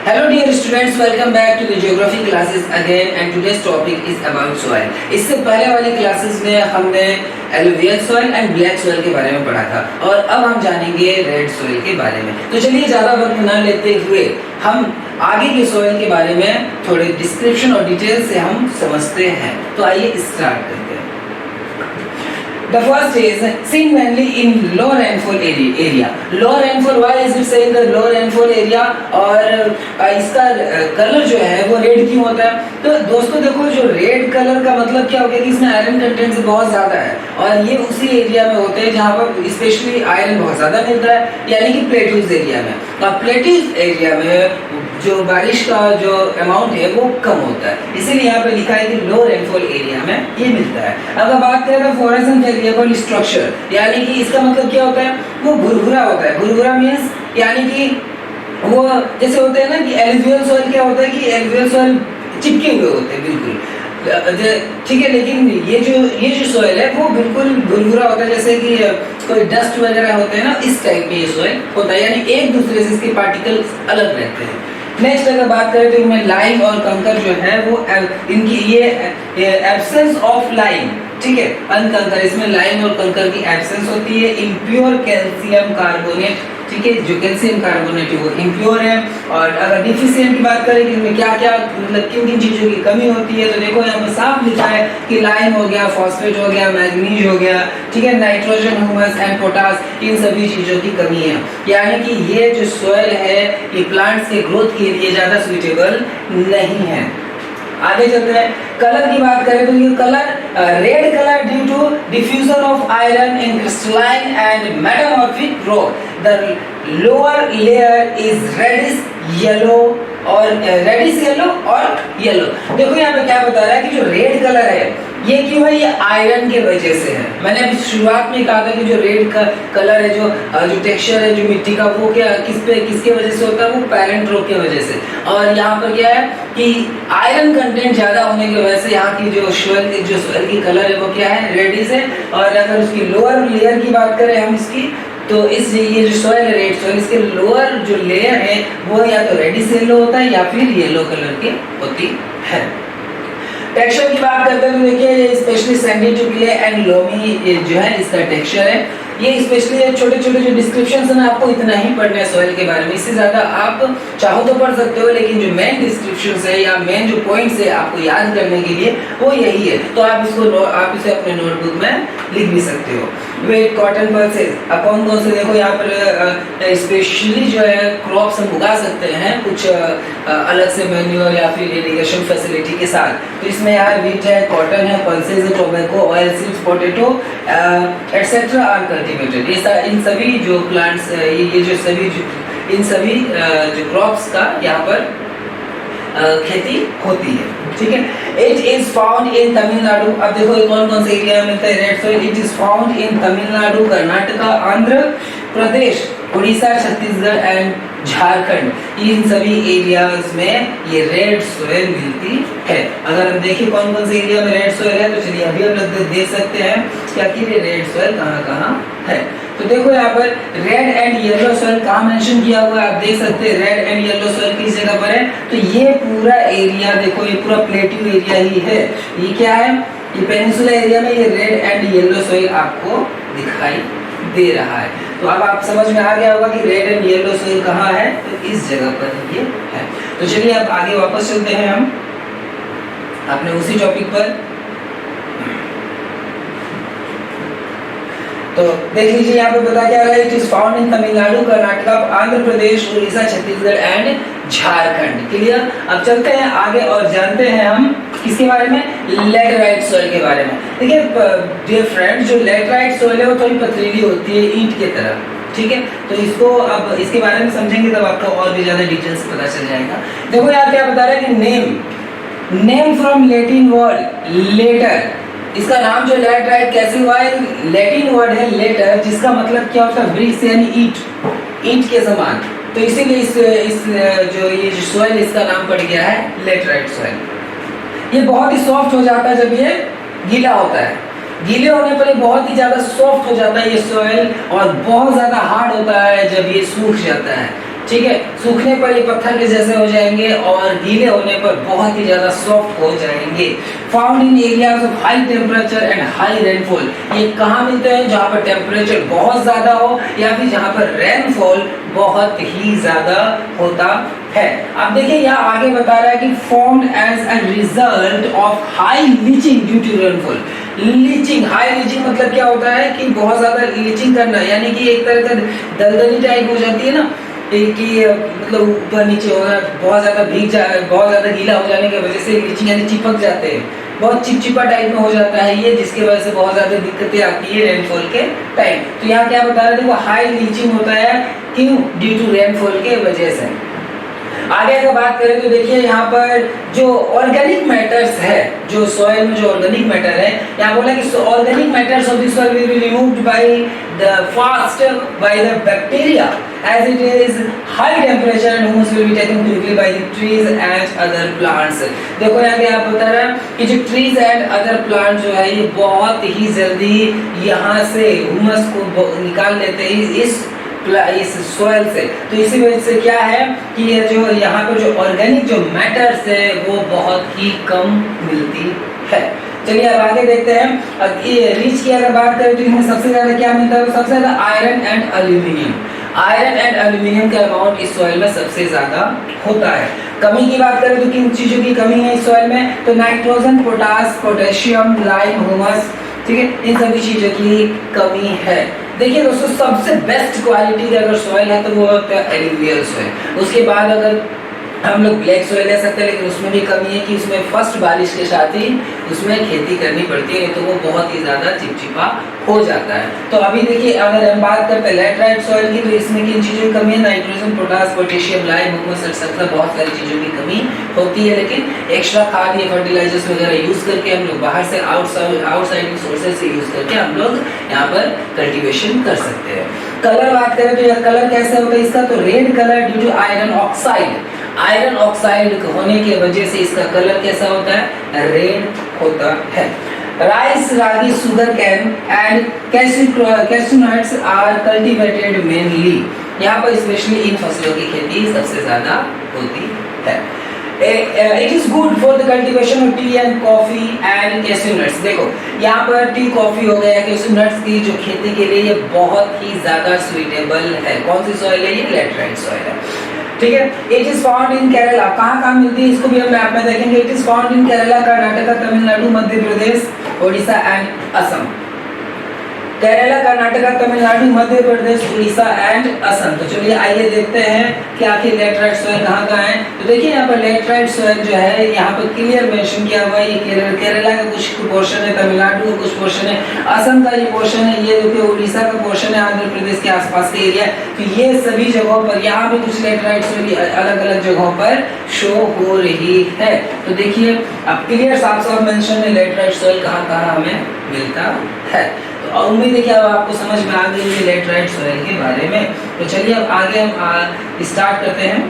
Hello dear students, welcome back to the geography classes again and today's topic is about soil. इससे पहले वाली classes में हमने alluvial soil and black soil के बारे में पढ़ा था और अब हम जानेंगे red soil के बारे में। तो चलिए ज़्यादा वक्त न लेते हुए हम आगे के soil के बारे में थोड़े डिस्क्रिप्शन और डिटेल से हम समझते हैं। तो आइए स्टार्ट करते हैं। The first is seen mainly in low rainfall area. Low rainfall, why is it saying the low rainfall area? और इसका कलर जो है वो रेड क्यों होता है? तो दोस्तों देखो, जो रेड कलर का मतलब क्या हो गया कि इसमें आयरन कंटेंट बहुत ज़्यादा है और ये उसी एरिया में होते हैं जहाँ पर स्पेशली आयरन बहुत ज़्यादा मिलता है, यानी कि प्लेट्यूज एरिया में। अब प्लेट्यूज एरिया में जो बारिश का जो अमाउंट है वो कम होता है, इसीलिए यहाँ पे लिखा है कि लो रेनफॉल एरिया में ये मिलता है। अगर बात करें तो फॉरेस्ट एंड वेरिएबल स्ट्रक्चर, यानी कि इसका मतलब क्या होता है, वो भुरभुरा होता है। भुरभुरा मीन्स यानी कि वो जैसे होते हैं ना कि एलुवियल सॉइल क्या होता है कि एलुवियल सॉइल चिपके हुए होते हैं बिल्कुल, ठीक है। लेकिन ये जो सॉइल है वो बिल्कुल भुरभुरा होता है, जैसे कि कोई डस्ट वगैरह होते हैं ना, इस टाइप में ये सॉइल होता है, यानी एक दूसरे से इसके पार्टिकल्स अलग रहते हैं। नेक्स्ट अगर बात करें तो इनमें लाइम और कंकर जो है वो इनकी ये एब्सेंस ऑफ लाइम, ठीक है, अनकंकर, इसमें लाइम और कंकर की एब्सेंस होती है। इम्प्योर कैल्शियम कार्बोनेट, ठीक है, जो कैल्शियम कार्बोनेट है वो इम्प्योर है। और अगर डिफिशिएंट की बात करें कि इनमें क्या क्या मतलब किन किन चीज़ों की कमी होती है, तो देखो यहाँ पर साफ लिखा है कि लाइम हो गया, फॉस्फेट हो गया, मैग्नीज हो गया, ठीक है, नाइट्रोजन, ह्यूमस एंड पोटास, इन सभी चीज़ों की कमी है। यानी कि ये जो सॉइल है ये प्लांट्स के ग्रोथ के लिए ज़्यादा सुइटेबल नहीं है। आगे चलते हैं। कलर की बात करें तो ये colour red colour due to diffusion of iron in crystalline and metamorphic rock. The lower layer is reddish yellow और रेडिश येलो और येलो। देखो यहाँ पे क्या बता रहा है कि जो रेड कलर है ये क्यों है, ये आयरन के वजह से है। मैंने अभी शुरुआत में कहा था कि जो रेड का कलर है, जो टेक्सचर है जो मिट्टी का, वो क्या किसके वजह से होता है, वो पैरेंट रॉक के वजह से। और यहाँ पर क्या है कि आयरन कंटेंट ज्यादा होने की वजह से यहाँ की जो सॉइल की कलर है वो क्या है, रेडिश है। और अगर उसकी लोअर लेयर की बात करें हम इसकी, तो ये जो सॉइल है रेड सॉइल, इसके लोअर जो लेयर है वो या तो रेडिश येलो होता है या फिर येलो कलर की होती है। टेक्सचर की बात करते हैं तो देखिए ये specially sandy to clay and loamy जो है इसका टेक्सचर है। ये स्पेशली छोटे छोटे जो डिस्क्रिप्शंस है ना, आपको इतना ही पढ़ना है सॉइल के बारे में, इससे ज़्यादा आप चाहो तो पढ़ सकते हो, लेकिन जो मेन डिस्क्रिप्शंस है या मेन जो पॉइंट्स है आपको याद करने के लिए वो यही है। तो आप इसे अपने नोटबुक में लिख भी सकते हो। वेट कॉटन पल्सेस अपॉन कौन से, देखो यहाँ पर स्पेशली जो है क्रॉप्स हम उगा सकते हैं कुछ अलग से मैन्योर या फिर इरिगेशन फैसिलिटी के साथ। तो इसमें यार वीट है, कॉटन है, पल्सेस है, tobacco, oil seeds, potato etcetera are cultivated. ये इन सभी जो प्लांट्स इन सभी जो क्रॉप्स का यहाँ पर खेती होती है, ठीक है। It is found in Tamil Nadu. अब देखो ये कौन कौन से एरिया में मिलता है red soil. It is found in Tamil Nadu, Karnataka, Andhra Pradesh, Orissa, Chhattisgarh and Jharkhand. इन सभी एरियाज में ये रेड सॉइल मिलती है। अगर हम देखें कौन कौन से एरिया में रेड सॉइल है, तो चलिए अभी हम लोग देख सकते हैं कि आखिर ये रेड सॉइल कहाँ है। तो देखो यहाँ पर रेड एंड येलो सॉइल कहाँ मेंशन किया हुआ है, आप देख सकते हैं रेड एंड येलो सॉइल किस जगह पर है। तो ये पूरा एरिया देखो, ये पूरा प्लेट्यू एरिया ही है। ये क्या है, ये पेनिनसुला एरिया में ये रेड एंड येलो सॉइल आपको दिखाई दे रहा है। तो अब आप समझ में आ गया होगा कि रेड एंड येलो सॉइल कहाँ है, तो इस जगह पर ये है। तो चलिए अब आगे वापस चलते हैं हम अपने उसी टॉपिक पर। तो देख लीजिए यहाँ पे बता क्या रहा है, it is found in Tamil Nadu, Karnataka, Andhra Pradesh, Orissa, Chhattisgarh and Jharkhand. Clear. अब चलते हैं आगे और जानते हैं हम किसके बारे में, लैटराइट सॉइल के बारे में। देखिए डियर फ्रेंड्स, जो लैटराइट सॉइल है वो थोड़ी पथरीली होती है, ईंट की तरह, ठीक है। तो इसको अब इसके बारे में समझेंगे तब आपको और भी ज्यादा डिटेल से पता चल जाएगा। देखो यार क्या बता रहा है कि name from Latin word later. इसका नाम जो लैटराइट कैसे हुआ है, लैटिन वर्ड है लेटर, जिसका मतलब क्या होता है, ब्रिक्स यानी ईंट के समान। तो इसीलिए इस जो ये सॉइल इसका नाम पड़ गया है लैटराइट सॉइल। ये बहुत ही सॉफ्ट हो जाता है जब ये गीला होता है। गीले होने पर ये बहुत ही ज़्यादा सॉफ्ट हो जाता है ये सॉइल, और बहुत ज़्यादा हार्ड होता है जब ये सूख जाता है। ठीक है, सूखने पर ये पत्थर के जैसे हो जाएंगे और गीले होने पर बहुत ही ज्यादा सॉफ्ट हो जाएंगे। Found in areas of high temperature and high rainfall, ये कहाँ मिलते हैं? जहाँ पर टेम्परेचर बहुत ज्यादा हो या फिर जहाँ पर रेनफॉल बहुत ही ज्यादा होता है। अब देखिए यहाँ आगे बता रहा है कि formed as a result of high leaching due to rainfall. Leaching, high leaching मतलब क्या होता है कि बहुत ज्यादा लीचिंग करना, यानी कि एक तरह का दलदली टाइप हो जाती है ना, कि मतलब ऊपर नीचे हो रहा है, बहुत ज्यादा भीग जा, बहुत ज्यादा गीला हो जाने की वजह से लीचिंग यानी चिपक जाते हैं, बहुत चिपचिपा टाइप में हो जाता है ये, जिसकी वजह से बहुत ज्यादा दिक्कतें आती है रेनफॉल के टाइम। तो यहाँ क्या बता रहे थे, वो हाई लीचिंग होता है, क्यों? ड्यू टू रेनफॉल के वजह से। आगे अगर बात करें तो देखिए यहाँ पर जो ऑर्गेनिक मैटर्स है, जो सॉइल में जो ऑर्गेनिक मैटर है, यहाँ बोला कि organic matters of the soil will be removed by the fast by the bacteria as it is high temperature and humus will be taken quickly by the trees and other plants। देखो यहाँ पे आप बता रहे हैं कि जो trees and other plants जो है ये बहुत ही जल्दी यहाँ से humus को निकाल लेते हैं इस सॉइल से। तो इसी वजह से क्या है कि ये जो यहाँ पर जो ऑर्गेनिक जो मैटर्स है वो बहुत ही कम मिलती है। चलिए अब आगे देखते हैं। ये रिच की अगर बात करें तो इनमें सबसे ज्यादा क्या मिलता है? सबसे ज्यादा iron and aluminium. Iron and aluminium का अमाउंट इस सॉइल में सबसे ज्यादा होता है। कमी की बात करें तो किन चीजों की कमी है इस सॉइल में? तो nitrogen, potash, potassium, lime, humus, ठीक है, इन सभी चीजों की कमी है। देखिए दोस्तों, सबसे बेस्ट क्वालिटी का अगर सॉइल है तो वो होता है एलुवियल सॉइल। उसके बाद अगर हम लोग ब्लैक सॉइल ले सकते हैं, लेकिन उसमें भी कमी है कि उसमें फर्स्ट बारिश के साथ ही उसमें खेती करनी पड़ती है, तो वो बहुत ही ज़्यादा चिपचिपा हो जाता है। तो अभी देखिए अगर हम बात करते हैं लैटराइट सॉइल की, तो इसमें किन चीज़ों की कमी है? Nitrogen, potash, potassium, lime, humus etcetera, बहुत सारी चीज़ों की कमी होती है। लेकिन एक्स्ट्रा खाद या फर्टिलाइजर्स वगैरह यूज़ करके हम लोग बाहर से आउटसाइडिंग सोर्सेज से यूज़ करके हम लोग यहाँ पर कल्टिवेशन कर सकते हैं। कलर बात करें तो यह कलर कैसे होता है इसका? तो red colour due to iron oxide. Iron oxide होने की वजह से इसका कलर कैसा होता है? रेड होता है। Rice, ragi, sugar cane and cashew nuts are cultivated mainly. यहाँ पर स्पेशली इन फसलों की खेती सबसे ज्यादा होती है। It is good for the cultivation of tea and coffee and cashew nuts। देखो यहाँ पर टी, कॉफी हो गया, कैश्यू नट्स की जो खेती के लिए ये बहुत ही ज्यादा सुइटेबल है। कौन सी सॉइल है? ये लैटराइट सॉइल है, ठीक है। इट इज फाउंड इन केरला। कहाँ मिलती है इसको भी हम मैप में देखेंगे। It is found in Kerala, Karnataka, Tamil Nadu, Madhya Pradesh, Odisha and Assam. Kerala, Karnataka, Tamil Nadu, Madhya Pradesh, Orissa and Assam. तो चलिए आइए देखते हैं कि आखिर लैटराइट सॉइल कहाँ है। तो देखिए यहाँ पर लैटराइट सॉइल जो है यहाँ पर क्लियर मेंशन किया हुआ है। ये केरला का कुछ पोर्शन है, तमिलनाडु का कुछ पोर्शन है, असम का ये पोर्शन है, ये देखिए उड़ीसा का पोर्शन है, आंध्र प्रदेश के आसपास के एरिया। तो ये सभी जगहों पर यहाँ भी कुछ लैटराइट सॉइल अलग अलग जगहों पर शो हो रही है। तो देखिए अब क्लियर साफ साफ मेंशन है लैटराइट सॉइल कहाँ हमें मिलता है। तो उम्मीद है कि अब आपको समझ में आ गई है लैटराइट सॉइल के बारे में। तो चलिए अब आगे हम स्टार्ट करते हैं।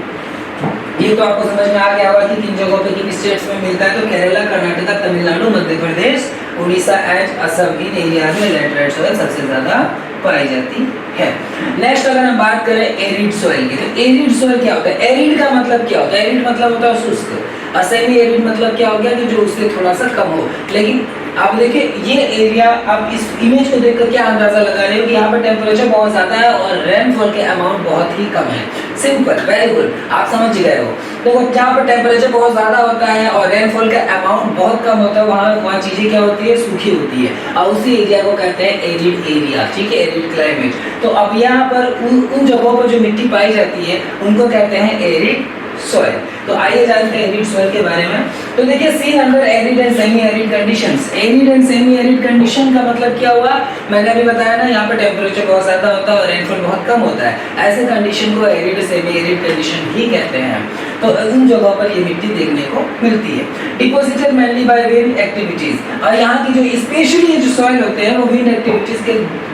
ये तो आपको समझ में आ गया होगा कि किन जगहों पे किन स्टेट्स में मिलता है। तो केरला, कर्नाटका, तमिलनाडु, मध्य प्रदेश, उड़ीसा एंड असम, इन एरियाज में लैटराइट सॉइल सबसे ज्यादा पाई जाती है। नेक्स्ट अगर हम बात करें एरिड सॉइल की, तो एरिड सॉइल क्या होता है? एरिड का मतलब क्या होता है? एरिड मतलब होता है शुष्क। सेमी एरिड मतलब क्या हो गया कि जो उससे थोड़ा सा कम हो। लेकिन आप देखिए ये एरिया, आप इस इमेज को देखकर क्या अंदाजा लगा रहे हो कि यहाँ पर टेम्परेचर बहुत ज्यादा है और रेनफॉल के अमाउंट बहुत ही कम है। सिंपल, वेरी गुड, आप समझ गए हो। देखो जहाँ पर टेम्परेचर बहुत ज्यादा होता है और रेनफॉल का अमाउंट बहुत कम होता है, वहाँ चीजें क्या होती है? सूखी होती है, और उसी एरिया को कहते हैं एरिड एरिया, ठीक है, एरिड क्लाइमेट। तो अब यहाँ पर उन जगहों पर जो मिट्टी पाई जाती है उनको कहते हैं एरिड सॉइल। तो आइए जानते हैं एरिड सॉइल के बारे में। तो देखिए seen under arid and semi arid conditions. Arid and semi arid condition का मतलब क्या हुआ? मैंने अभी बताया ना, यहाँ पर टेम्परेचर बहुत ज्यादा होता है और रेनफॉल बहुत कम होता है। ऐसे कंडीशन को एरिड सेमी एरिड कंडीशन ही कहते हैं। तो उन जगहों पर ये मिट्टी देखने को मिलती है। Deposited mainly by wind activities, और यहाँ की जो स्पेशली ये जो सॉइल होते हैं वो विंड एक्टिविटीज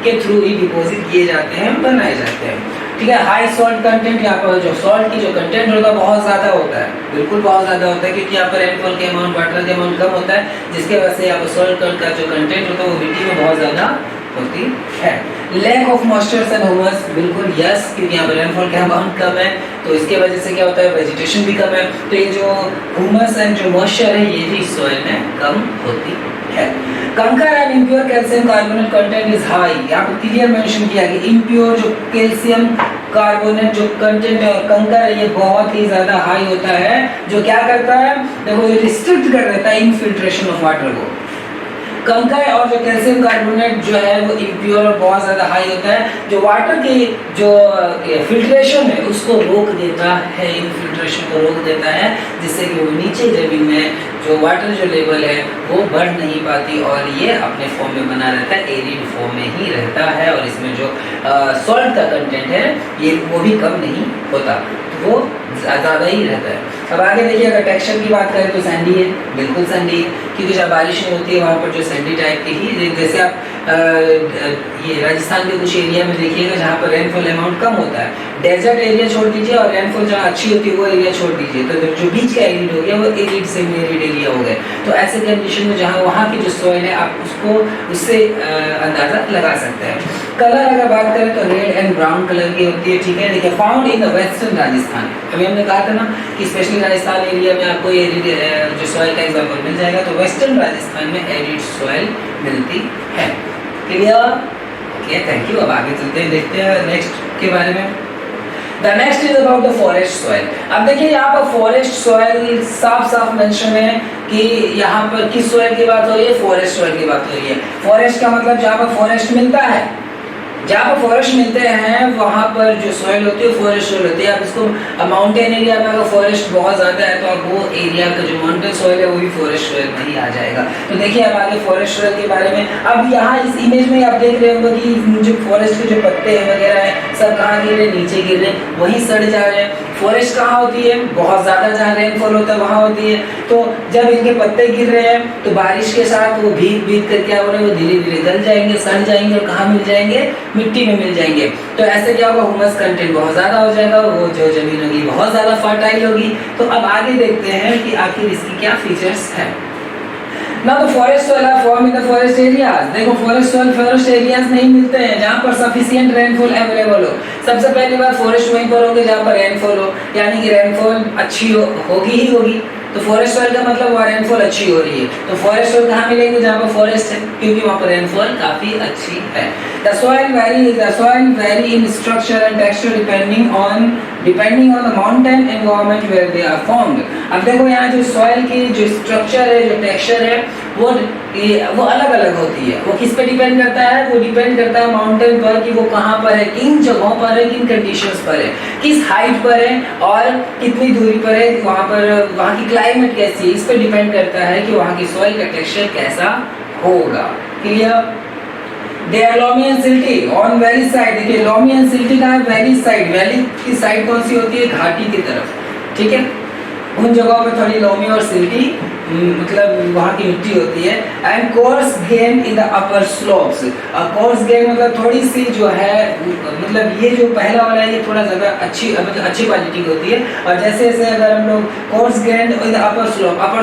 के थ्रू ही डिपोजिट किए जाते हैं, बनाए जाते हैं, ठीक है। हाई सॉल्ट कंटेंट, यहाँ पर जो सॉल्ट की जो कंटेंट होता है बहुत ज्यादा होता है, बिल्कुल बहुत ज्यादा होता है, क्योंकि यहाँ पर रेनफॉल के अमाउंट, वाटर के अमाउंट कम होता है, जिसके वजह से यहाँ पर सॉल्ट का जो कंटेंट होता है वो मिट्टी में बहुत ज्यादा होती है। Lack of moisture and humus, बिल्कुल यस, क्योंकि यहाँ पर रेनफॉल का अमाउंट कम है तो इसके वजह से क्या होता है, वेजिटेशन भी कम है, तो ये जो ह्यूमस एंड जो मॉइस्चर है ये भी सॉइल में कम होती है। कंकर and impure calcium carbonate content is high, यहाँ पर क्लियर मेंशन किया कि इम्प्योर जो कैल्शियम कार्बोनेट जो कंटेंट है और कंकर है ये बहुत ही ज्यादा हाई होता है, जो क्या करता है, देखो ये रिस्ट्रिक्ट कर देता है इनफिल्ट्रेशन ऑफ वाटर को। कंकर और जो कैल्शियम कार्बोनेट जो है वो इम्प्योर और बहुत ज़्यादा हाई होता है, जो वाटर की जो फिल्ट्रेशन है उसको रोक देता है, इनफिल्ट्रेशन को रोक देता है, जिससे कि वो नीचे जमीन में जो वाटर जो लेवल है वो बढ़ नहीं पाती और ये अपने फॉर्म में बना रहता है, एरिड फॉर्म में ही रहता है और इसमें जो सॉल्ट का कंटेंट है ये वो भी कम नहीं होता, तो वो ज़्यादा ही रहता है। अब आगे देखिए, अगर टेक्सचर की बात करें तो सैंडी है, बिल्कुल सैंडी है, क्योंकि जब बारिश नहीं होती है वहाँ पर जो सैंडी टाइप की ही, जैसे आप ये राजस्थान के कुछ एरिया में देखिएगा जहाँ पर रेनफॉल अमाउंट कम होता है, डेजर्ट एरिया छोड़ दीजिए और रेनफॉल जहाँ अच्छी होती है वो एरिया छोड़ दीजिए, तो जो बीच का एरिड हो गया वो एरिड सेमी एरिड एरिया हो गए। तो ऐसे कंडीशन में जहाँ वहाँ की जो सॉइल है आप उसको उससे अंदाज़ा लगा सकते हैं। कलर अगर बात करें तो रेड एंड ब्राउन कलर की होती है, ठीक है। देखिए, found in the western Rajasthan, अभी हमने कहा था ना कि स्पेशली राजस्थान एरिया में आपको एरिड जो सॉइल का एग्जाम्पल मिल जाएगा, तो वेस्टर्न राजस्थान में एरिड सॉइल मिलती है। क्लियर? Okay, thank you. अब आगे चलते हैं, देखते हैं नेक्स्ट के बारे में। The next is about the forest soil. अब देखिए यहाँ पर फॉरेस्ट सॉइल साफ साफ मेंशन है कि यहाँ पर किस सॉइल की बात हो रही है, फॉरेस्ट सॉइल की बात हो रही है। फॉरेस्ट का मतलब जहाँ पर फॉरेस्ट मिलता है, जहाँ पर फॉरेस्ट मिलते हैं वहाँ पर जो सॉइल होती है फॉरेस्ट सॉइल होती है। आप इसको माउंटेन एरिया में अगर फॉरेस्ट बहुत ज़्यादा है तो आप वो एरिया का जो माउंटेन सॉइल है वो भी फॉरेस्ट सॉइल में ही आ जाएगा। तो देखिए अब आगे फॉरेस्ट सॉइल के बारे में, अब यहाँ इस इमेज में आप देख रहे होंगे कि जो फॉरेस्ट के जो पत्ते हैं वगैरह है सब कहाँ गिर रहे हैं, नीचे गिर रहे हैं, वहीं सड़ जा रहे हैं। फॉरेस्ट कहाँ होती है, बहुत ज़्यादा जहाँ रेनफॉल होता है वहाँ होती है। तो जब इनके पत्ते गिर रहे हैं तो बारिश के साथ वो भीग भीग कर क्या हो रहे हैं, वो धीरे धीरे गल जाएंगे, सड़ जाएंगे और कहाँ मिल जाएंगे, मिट्टी में मिल जाएंगे। तो ऐसे क्या होगा, ह्यूमस कंटेंट बहुत ज़्यादा हो जाएगा, वो जो जमीन होगी बहुत ज़्यादा फर्टाइल होगी। तो अब आगे देखते हैं कि आखिर इसकी क्या फीचर्स है। Now the forest soil are formed in the forest areas। देखो forest soil forest areas नहीं मिलते हैं जहाँ पर sufficient rainfall available हो। सबसे पहली बात forest वहीं पर होंगे जहाँ पर rainfall हो, यानी कि rainfall अच्छी होगी ही होगी। तो फॉरेस्ट सॉइल का मतलब वहाँ रेनफॉल अच्छी हो रही है। तो फॉरेस्ट सॉइल कहाँ मिलेंगे, जहाँ पर फॉरेस्ट है, क्योंकि वहाँ पर रेनफॉल काफी अच्छी है। The soil vary in structure and texture depending on the mountain environment where they are formed। अब देखो यहाँ जो सॉइल की जो स्ट्रक्चर है, जो टेक्सचर है, वो अलग अलग होती है। वो किस पे डिपेंड करता है, वो डिपेंड करता है माउंटेन पर कि वो कहाँ पर है, किन जगहों पर है, किन कंडीशंस पर है, किस हाइट पर है और कितनी दूरी पर है, वहाँ की क्लाइमेट कैसी है, इस पर डिपेंड करता है कि वहाँ की सॉइल का टेक्सचर कैसा होगा। Clear? They are loamy and silty on valley side। देखिए loamy and silty का है वैली साइड। वैली की साइड कौन सी होती है, घाटी की तरफ, ठीक है। उन जगहों पे थोड़ी लोमी और सिल्टी मतलब वहाँ की मिट्टी होती है। And course gain in the upper slopes. Course gain मतलब थोड़ी सी जो है, मतलब ये जो पहला वाला है ये थोड़ा ज़्यादा अच्छी मतलब अच्छी क्वालिटी की होती है। और जैसे जैसे अगर हम लोग course gain in the upper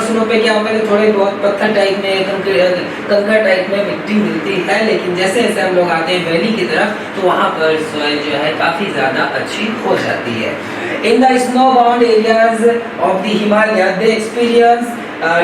slope पे क्या होगा कि थोड़े बहुत पत्थर टाइप में, कंकर टाइप में मिट्टी मिलती है। लेकिन जैसे जैसे हम लोग आते हैं वैली की तरफ तो वहाँ पर सॉइल जो है काफ़ी ज़्यादा अच्छी हो जाती है। In the snow-bound areas of the Himalaya, they experience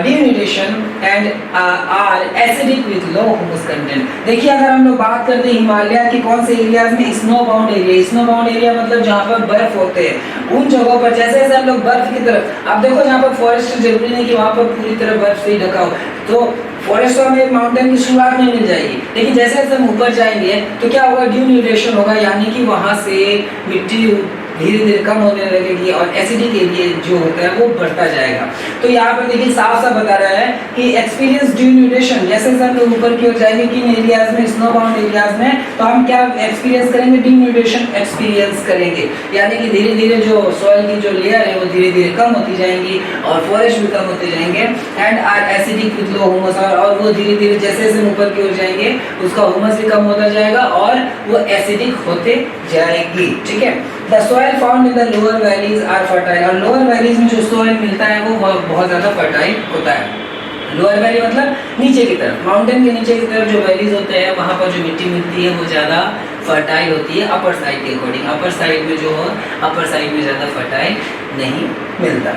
denudation and are acidic with low humus content। देखिए अगर हम लोग बात करते हैं हिमालय के कौन से एरियाज में, snow bound area. Snow bound area मतलब जहाँ पर बर्फ होते हैं, उन जगहों पर जैसे जैसे हम लोग बर्फ की तरफ, आप देखो जहाँ पर फॉरेस्ट जरूरी नहीं कि वहाँ पर पूरी तरह बर्फ से ही ढका हो, तो फॉरेस्ट हमें माउंटेन की शुरुआत में मिल जाएगी। लेकिन जैसे जैसे हम ऊपर जाएंगे तो क्या होगा, ड्यूनिडेशन होगा, यानी कि वहाँ से मिट्टी धीरे धीरे कम होने लगेगी और एसिडिक एरिया जो होता है वो बढ़ता जाएगा। तो यहाँ पर देखिए साफ साफ बता रहा है कि एक्सपीरियंस ड्यूनिडेशन, जैसे जैसे हम लोग ऊपर की ओर जाएंगे किन एरियाज में, स्नो बाउंड एरियाज में, तो हम क्या एक्सपीरियंस करेंगे, ड्यूनिडेशन एक्सपीरियंस करेंगे। यानी कि धीरे धीरे जो सॉइल की जो लेयर है वो धीरे धीरे कम होती जाएंगी और फॉरेस्ट भी कम होते जाएंगे। And are acidic with low humus, और वो धीरे धीरे जैसे जैसे ऊपर की ओर जाएंगे उसका ह्यूमस भी कम होता जाएगा और वो एसिडिक होते जाएगी, ठीक है। The soil found in the lower valleys are fertile। और lower valleys में जो soil मिलता है वो बहुत ज़्यादा fertile होता है। लोअर वैली मतलब नीचे की तरफ, माउंटेन के नीचे की तरफ जो वैलीज होते हैं वहाँ पर जो मिट्टी मिलती है वो ज़्यादा फर्टाइल होती है अपर साइड के अकॉर्डिंग। अपर साइड में जो हो, अपर साइड में ज़्यादा फर्टाइल नहीं मिलता।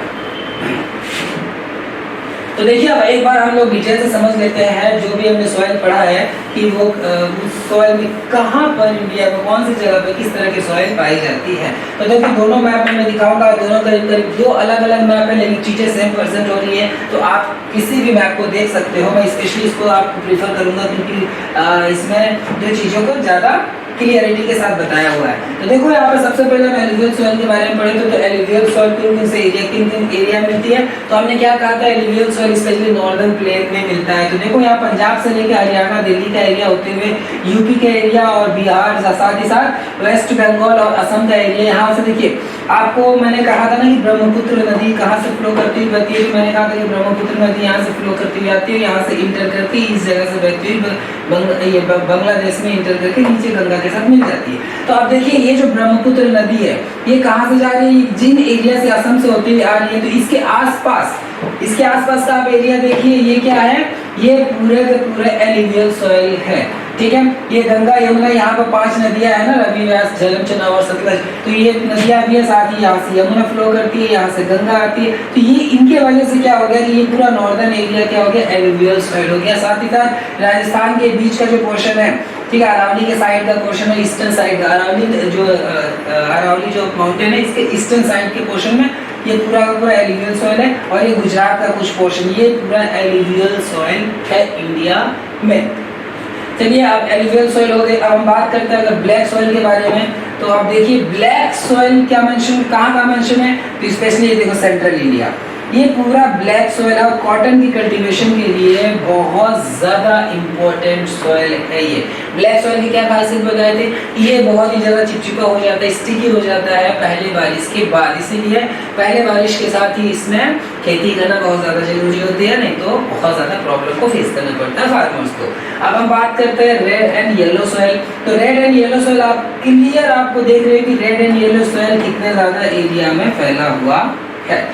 तो देखिए अब एक बार हम लोग डिटेल से समझ लेते हैं जो भी हमने सॉइल पढ़ा है कि वो उस सॉइल में कहाँ पर इंडिया में कौन सी जगह पर किस तरह की सॉइल पाई जाती है। तो देखिए दोनों मैप में मैं दिखाऊंगा, दोनों करीब करीब दो अलग अलग मैप है लेकिन चीज़ें सेम परसेंट हो रही है। तो आप किसी भी मैप को देख सकते हो, मैं स्पेशली इसको आपको प्रीफर करूँगा क्योंकि इसमें जो चीज़ों को ज़्यादा क्लियरिटी के साथ बताया हुआ है। तो देखो यहाँ पर सबसे पहले हम एलुवियल सॉइल के बारे में पढ़े तो एलुवियल सॉइल किन से एरिया किन एरिया मिलती है। तो हमने क्या कहा था, alluvial soil specially northern plain में मिलता है। तो देखो यहाँ पंजाब से लेकर हरियाणा दिल्ली का एरिया होते हुए यूपी का एरिया और बिहार, साथ ही साथ वेस्ट बंगाल और असम का एरिया। यहाँ से देखिए आपको मैंने कहा था ना कि ब्रह्मपुत्र नदी कहाँ से फ्लो करती हुई बहती है। मैंने कहा था कि ब्रह्मपुत्र नदी यहाँ से फ्लो करती हुई आती है, यहाँ से इंटर करती है, इस जगह से बहती हुई बांग्लादेश में इंटर करके नीचे गंगा के साथ मिल जाती है। तो आप देखिए ये जो ब्रह्मपुत्र नदी है ये कहाँ से जा रही है, जिन एरिया से असम से होती हुई आ रही है। तो इसके आसपास का आप एरिया देखिए, ये क्या है, ये पूरे के पूरे एलुवियल सॉइल है। ठीक है, ये गंगा यमुना, यहाँ पर 5 नदियां है ना, रवि, व्यास, झेलम, चनाब और सतलज। तो ये नदियां भी है, साथ ही यहाँ से यमुना फ्लो करती है, यहाँ से गंगा आती है। तो ये इनके वजह से क्या हो गया कि ये पूरा नॉर्दर्न एरिया क्या हो गया, एलुवियल सॉइल हो गया। साथ ही साथ राजस्थान के बीच का जो पोर्शन है, ठीक है, अरावली के साइड का पोर्शन है, ईस्टर्न साइड का अरावली जो माउंटेन है इसके ईस्टर्न साइड के पोर्शन में ये पूरा का पूरा एलुवियल सॉइल है। और ये गुजरात का कुछ पोर्शन, ये पूरा एलुवियल सॉइल है इंडिया में। चलिए अब एलुवियल सॉइल हो गए। अब हम बात करते हैं अगर ब्लैक सॉइल के बारे में। तो आप देखिए ब्लैक सॉइल क्या मेंशन, कहाँ का मेंशन है, तो स्पेशली ये देखो सेंट्रल इंडिया, ये पूरा ब्लैक सॉइल है। कॉटन की कल्टीवेशन के लिए बहुत ज़्यादा इम्पोर्टेंट सॉइल है ये। ब्लैक सॉइल की क्या खासियत बताए थे, ये बहुत ही ज़्यादा चिपचिपा हो जाता है, स्टिकी हो जाता है पहली बारिश के बाद, इसीलिए पहले बारिश के साथ ही इसमें खेती करना बहुत ज़्यादा जरूरी होती है, नहीं तो बहुत ज़्यादा प्रॉब्लम को फेस करना पड़ता है फार्मर्स को। अब हम बात करते हैं रेड एंड येलो सॉइल। तो रेड एंड येलो सॉइल आप क्लियर आपको देख रहे हैं कि रेड एंड येलो सॉइल कितने ज़्यादा एरिया में फैला हुआ है।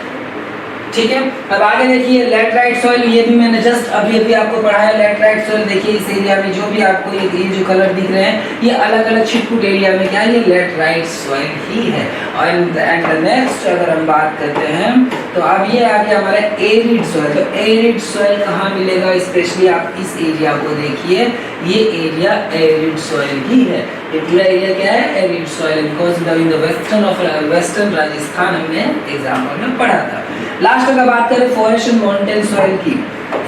ठीक है, अब आगे देखिए लैटराइट सॉइल, ये भी मैंने जस्ट अभी आपको पढ़ाया। लैटराइट सॉइल देखिए इस एरिया में जो भी आपको ये जो कलर दिख रहे हैं ये अलग अलग छिटपुट एरिया में क्या है, ये लैटराइट सॉइल ही है। और एंड नेक्स्ट अगर हम बात करते हैं तो अब ये आ गया हमारा एरिड सॉइल। तो एरिड सॉइल कहाँ मिलेगा, स्पेशली आप इस एरिया को देखिए, ये एरिया एरिड सॉइल ही है। ये पूरा एरिया क्या है, arid soil, because in the western Rajasthan हमने एग्जाम्पल में पढ़ा था। लास्ट अगर बात करें फॉरेस्ट एंड माउंटेन सॉइल की,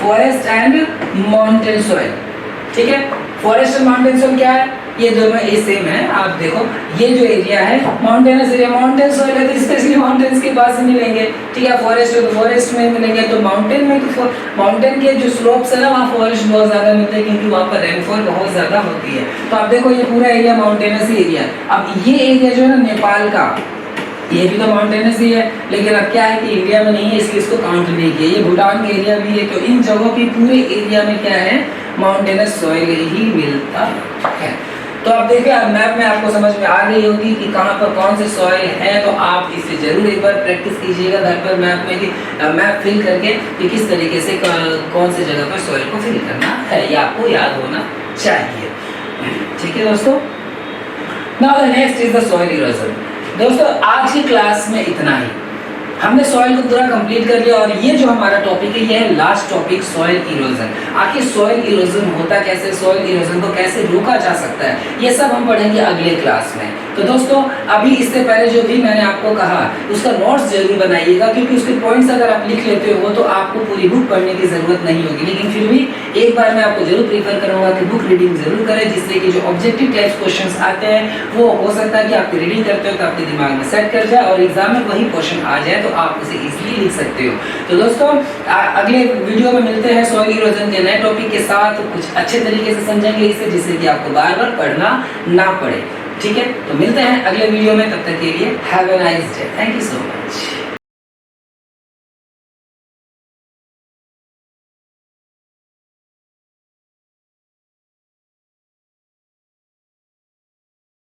फॉरेस्ट एंड माउंटेन सॉइल, ठीक है, फॉरेस्ट एंड माउंटेन सॉइल क्या है, ये दोनों ये सेम है। आप देखो ये जो एरिया है माउंटेनस एरिया, माउंटेन सॉइल है तो स्पेशली माउंटेन्स के पास ही मिलेंगे। ठीक है, फॉरेस्ट है तो फॉरेस्ट में मिलेंगे, तो माउंटेन में तो माउंटेन के जो स्लोप्स है ना वहाँ फॉरेस्ट बहुत ज़्यादा मिलते हैं क्योंकि वहाँ पर रेनफॉल बहुत ज़्यादा होती है। तो आप देखो ये पूरा एरिया माउंटेनस एरिया। अब ये एरिया जो है ना नेपाल का, ये भी तो माउंटेनस ही है, लेकिन अब क्या है कि इंडिया में नहीं है इसलिए इसको काउंट नहीं किया। ये भूटान का एरिया भी है, तो इन जगहों की पूरे एरिया में क्या है, माउंटेनस सॉइल ही मिलता है। तो आप देखिए मैप में आपको समझ में आ गई होगी कि कहाँ पर कौन से सॉइल है। तो आप इसे जरूर एक बार प्रैक्टिस कीजिएगा घर पर मैप में कि मैप फिल करके कि किस तरीके से कौन से जगह पर सॉइल को फिल करना है, ये आपको याद होना चाहिए। ठीक है दोस्तों, now the next is the soil erosion. दोस्तों आज की क्लास में इतना ही, हमने सॉइल को पूरा कंप्लीट कर लिया और ये जो हमारा टॉपिक है ये है लास्ट टॉपिक, सॉइल इरोजन। आखिर सॉइल इरोजन होता कैसे, सॉइल इरोजन को कैसे रोका जा सकता है, ये सब हम पढ़ेंगे अगले क्लास में। तो दोस्तों अभी इससे पहले जो भी मैंने आपको कहा उसका नोट्स जरूर बनाइएगा, क्योंकि उसके पॉइंट्स अगर आप लिख लेते हो तो आपको पूरी बुक पढ़ने की जरूरत नहीं होगी। लेकिन फिर भी एक बार मैं आपको जरूर प्रीफर करूंगा कि बुक रीडिंग जरूर करें, जिससे कि जो ऑब्जेक्टिव टाइप्स क्वेश्चंस आते हैं वो हो सकता है कि आपकी रीडिंग करते हो तो आपके दिमाग में सेट कर जाए और एग्जाम में वही क्वेश्चन आ जाए तो आप उसे इजीली लिख सकते हो। तो दोस्तों अगले वीडियो में मिलते हैं सॉइल इरोजन के नए टॉपिक के साथ, कुछ अच्छे तरीके से समझेंगे इसे, जिससे कि आपको बार बार पढ़ना ना पड़े। ठीक है, तो मिलते हैं अगले वीडियो में, तब तक के लिए have a nice day, thank you so much.